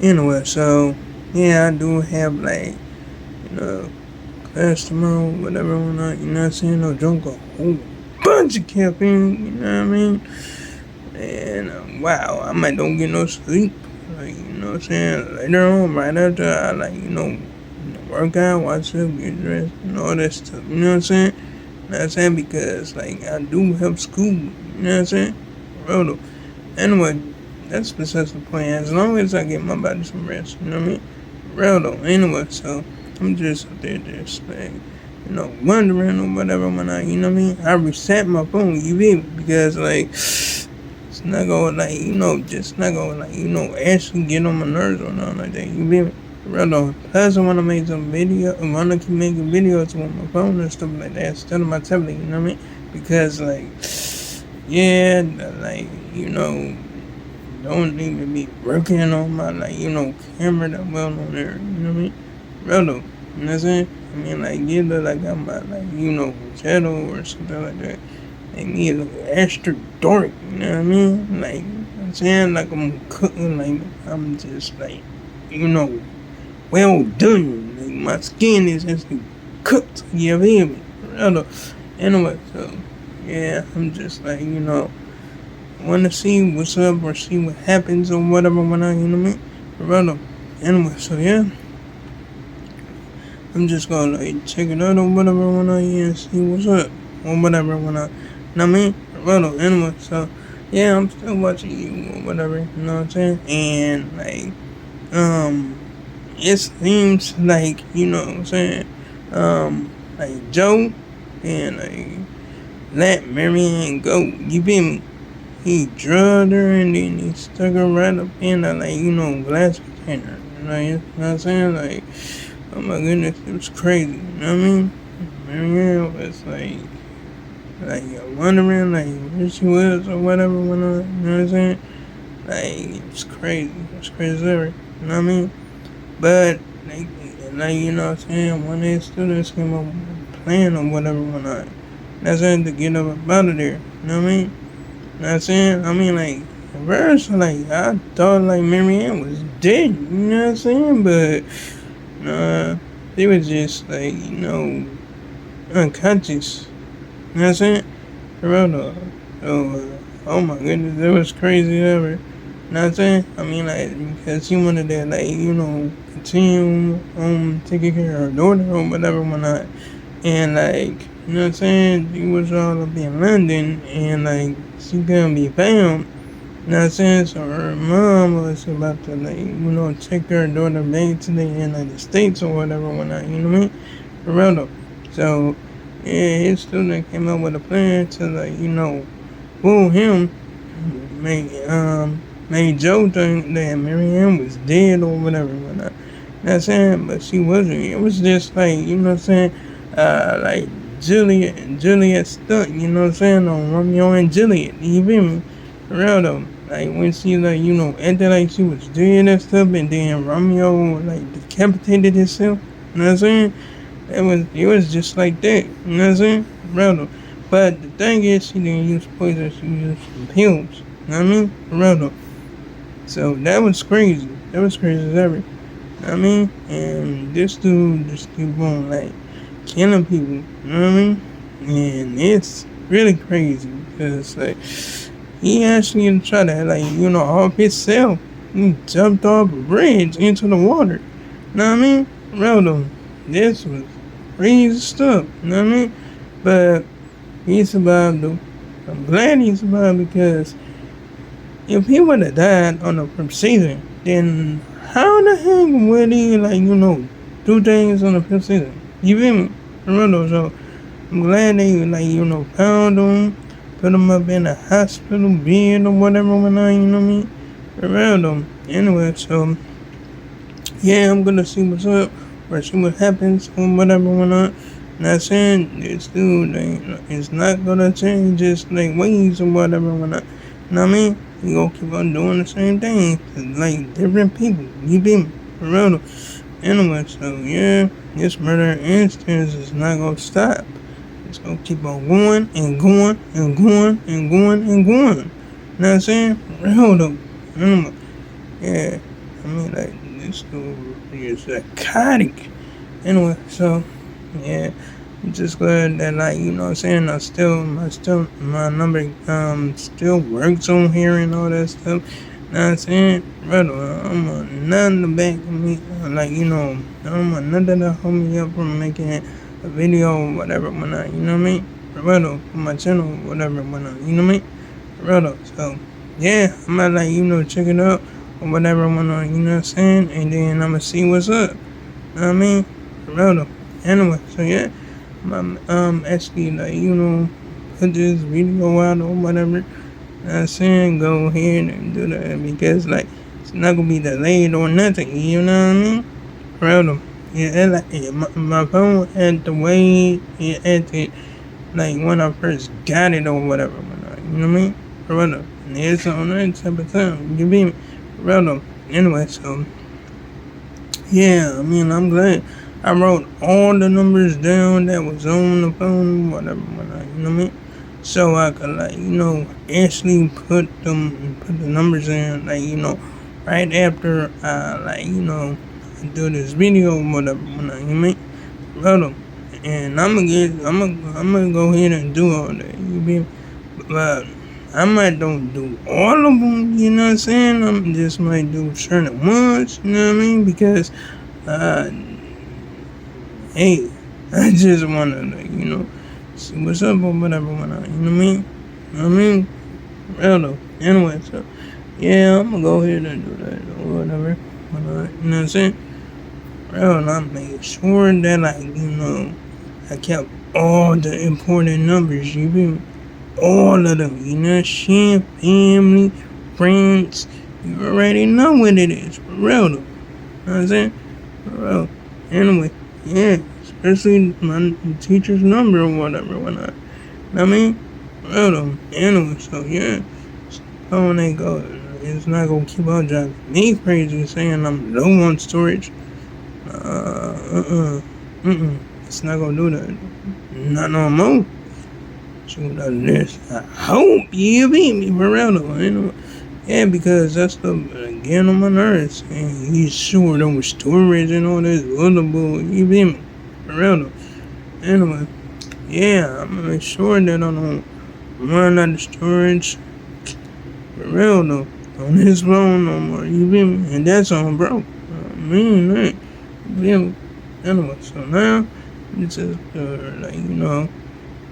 Anyway, so yeah, I do have like you know class tomorrow, whatever when I you know what I'm saying, I drunk a whole bunch of caffeine, you know what I mean? And wow, I might don't get no sleep. Like, you know what I'm saying? Later on, right after I like, work out, watch it, get dressed, and all that stuff. You know what I'm saying? You know what I'm saying? Because like I do help school, you know what I'm saying? Bro, though. Anyway, that's besides the point. As long as I get my body some rest, you know what I mean? Real though. Anyway, so I'm just up there just like, wondering or whatever when you know what I mean? I reset my phone, you feel me? Because like, it's not gonna like, just not gonna like, actually get on my nerves or nothing like that, you feel me? Real though. Plus, I wanna make some video, I wanna keep making videos on my phone and stuff like that instead of my tablet, you know what I mean? Because like, yeah, like, don't need to be working on my like camera that well on there. You know what I mean? Bro, though, you know what I'm saying? I mean, like, you look like I'm like shadow or something like that. Make me look extra dark. You know what I mean? Like, I'm saying, like I'm cooking, like I'm just like, you know, well done. Like my skin is just cooked. You feel me? Bro, though. Anyway, so yeah, I'm just like want to see what's up or see what happens or whatever when you know what I mean? Brother. Anyway, so yeah, I'm just gonna like check it out or whatever when yeah, see what's up or whatever when you know what I mean? Brother. Anyway, so yeah, I'm still watching you or whatever, you know what I'm saying? And like, it seems like, you know what I'm saying? Like Joe and like let Marianne go. You feel me? He drugged her and then he stuck her right up in a like glass container. You know what I'm saying? Like, oh my goodness, it was crazy. You know what I mean? Marianne was like wondering like where she was or whatever when you know what I'm saying? Like it was crazy. It was crazy as ever. You know what I mean? But like you know what I'm saying? One of the students came up with a plan or whatever when that's it to get up out of there. You know what I mean? You know what I'm saying? I mean, like, at first, like, I thought, like, Marianne was dead, you know what I'm saying? But, they was just, like, unconscious, you know what I'm saying? Around oh my goodness, that was crazy ever. You know what I'm saying? I mean, like, because she wanted to, like, continue taking care of her daughter or whatever, whatnot. And, like, you know what I'm saying? She was all up in London and, like, she couldn't be found. You know what I'm saying? So her mom was about to, like, take her daughter back to the United States or whatever, whatnot, you know what I mean? For real though. So, yeah, his student came up with a plan to, like, fool him, made Joe think that Marianne was dead or whatever, whatnot. You know what I'm saying? But she wasn't. It was just like, you know what I'm saying? Like Juliet stuck, you know what I'm saying, on Romeo and Juliet. You feel me? For real though. Like when she like, acted like she was doing that stuff and then Romeo like decapitated himself. You know what I'm saying? It was just like that. You know what I'm saying? For real though. But the thing is she didn't use poison, she used some pills. You know what I mean? For real though. So that was crazy. That was crazy as ever. You know what I mean? And this dude just keep on like killing people, you know what I mean? And it's really crazy because like he actually tried to like off himself. He jumped off a bridge into the water. You know what I mean? Real though, this was crazy stuff. You know what I mean? But he survived though. I'm glad he survived because if he would have died on the first season, then how the heck would he do things on the fifth season? You feel me? So I'm glad they found him, put him up in a hospital bed or whatever when you know what I mean? Around them. Anyway, so yeah, I'm gonna see what's up or see what happens or whatever when not saying this dude is not gonna change his ways or whatever when you know what I mean? He gonna keep on doing the same thing to different people. You feel me? Around them. Anyway, so yeah, this murder instance is not gonna stop. It's gonna keep on going and going and going and going and going. You know what I'm saying? Real though. Anyway, yeah. I mean, like, this dude is psychotic. Anyway, so, yeah. I'm just glad that, like, you know what I'm saying, my number, still works on here and all that stuff. You know what I'm saying? Brother, I'm on none to back of me, like, you know, I'm on nothing to hold me up from making a video or whatever, whatnot, you know what I mean? Brother, for my channel, whatever, whatnot, you know what I mean? Brother, so, yeah, I might, like, you know, check it out or whatever, whatnot, you know what I'm saying? And then I'ma see what's up, you know what I mean? Brother, anyway, so, yeah. Actually, like, you know, put this video out or whatever. I'm saying go ahead and do that because, like, it's not gonna be delayed or nothing. You know what I mean? Proud. Yeah, like, yeah, my phone had the way it acted, like, when I first got it or whatever. You know what I mean? Proud. And it's on that type of time. You be me? Proud. Anyway, so. Yeah, I mean, I'm glad I wrote all the numbers down that was on the phone, whatever, you know what I mean? So I could, like, you know, actually put the numbers in, like, you know, right after I, like, you know, do this video, whatever, you know what I mean? Wrote them. And I'm gonna go ahead and do all that, you be, but I might don't do all of them, you know what I'm saying? I just might do certain ones, you know what I mean? Because, hey, I just wanna, like, you know, see what's up or whatever, you know what I mean? You know what I mean? Real though. Anyway, so, yeah, I'm gonna go ahead and do that or whatever. You know what I'm saying? Real, and I made sure that, like, you know, I kept all the important numbers, you feel me? All of them, you know, shit, family, friends, you already know what it is, for real though. You know what I'm saying? For real. Anyway, yeah, especially my teacher's number or whatever, whatnot. You know what I mean? For real though. Anyway, so yeah, phone ain't go. It's not gonna keep on driving me crazy saying I'm low on storage. It's not gonna do that. Not no more. Shoot out of this. I hope you beat me for real though. You know? Yeah, because that's the again on my nerves. And he's sure over storage and all this other bull. You beat me for real though. Anyway, yeah, I'm gonna make sure that I don't run out of storage for real though. On his phone no more. You beat me? And that's on bro. I mean that. You beat me? Anyway, so now it's just like, you know,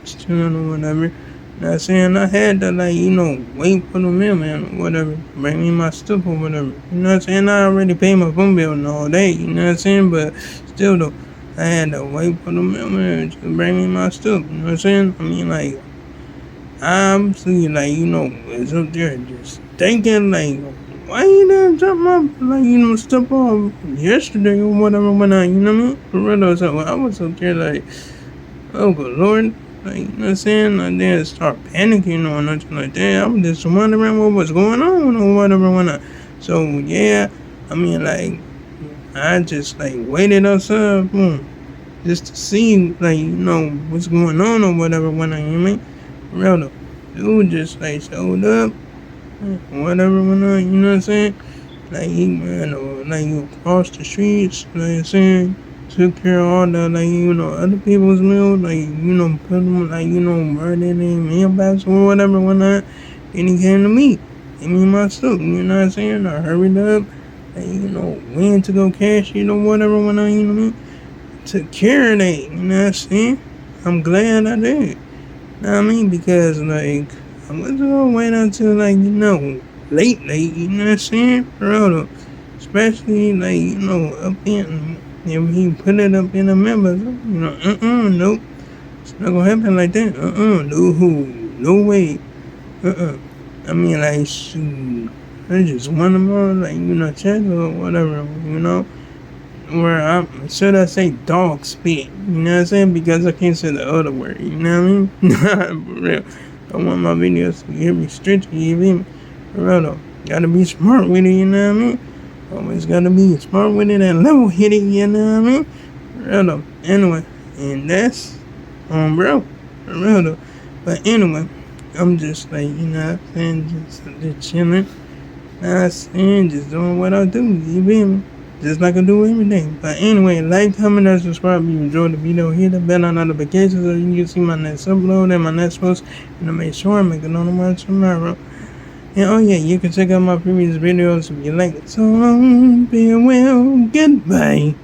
chilling or whatever. Not saying I had to, like, you know, wait for the mailman or whatever, bring me my stuff or whatever. You know what I'm saying? I already paid my phone bill and all day, you know what I'm saying? But still though, I had to wait for the mailman to bring me my stuff, you know what I'm saying? I mean, like, obviously, like, you know, it's up there just thinking, like, why you didn't drop my, like, you know, stuff off yesterday or whatever, when I, you know what I mean? For real though, so I was up there like, oh good lord. Like, you know what I'm saying? I didn't start panicking or nothing like that. I was just wondering what was going on or whatever, whatnot. So, yeah, I mean, like, I just, like, waited outside, just to see, like, you know, what's going on or whatever, whatnot, you know what I mean? For real though. Dude just, like, showed up, whatever, whatnot, you know what I'm saying? Like, he ran, or, like, you across the streets, like I'm saying? Took care of all the, like, you know, other people's meals, like, you know, put them, like, you know, right in their mailbox or whatever, whatnot. Then he came to me, gave me my stuff, you know what I'm saying? I hurried up, like, you know, went to go cash it or whatever, whatnot, you know what I mean? Took care of that, you know what I'm saying? I'm glad I did, you know what I mean? Because, like, I wasn't gonna wait until, like, you know, late, you know what I'm saying? For real though. Especially, like, you know, up in, if he put it up in the members, you know, nope. It's not gonna happen like that. No way. I mean, like, shoot. I just want them all, like, you know, check or whatever, you know. Where should I say dog spit? You know what I'm saying? Because I can't say the other word, you know what I mean? For real. I want my videos to get restricted, you feel me? For real though. Gotta be smart with it, you know what I mean? Always gotta be smart with it and level hit it, you know what I mean? For real though. Anyway, and that's bro. For real though. But anyway, I'm just like, you know what I'm saying, just chilling. I saying, just doing what I do, you feel me? Just like I do everything. But anyway, like, comment, and subscribe if you enjoyed the video. Hit the bell on notifications so you can see my next upload and my next post. And to make sure I make another one tomorrow. And oh yeah, you can check out my previous videos if you like it. So long, farewell, goodbye.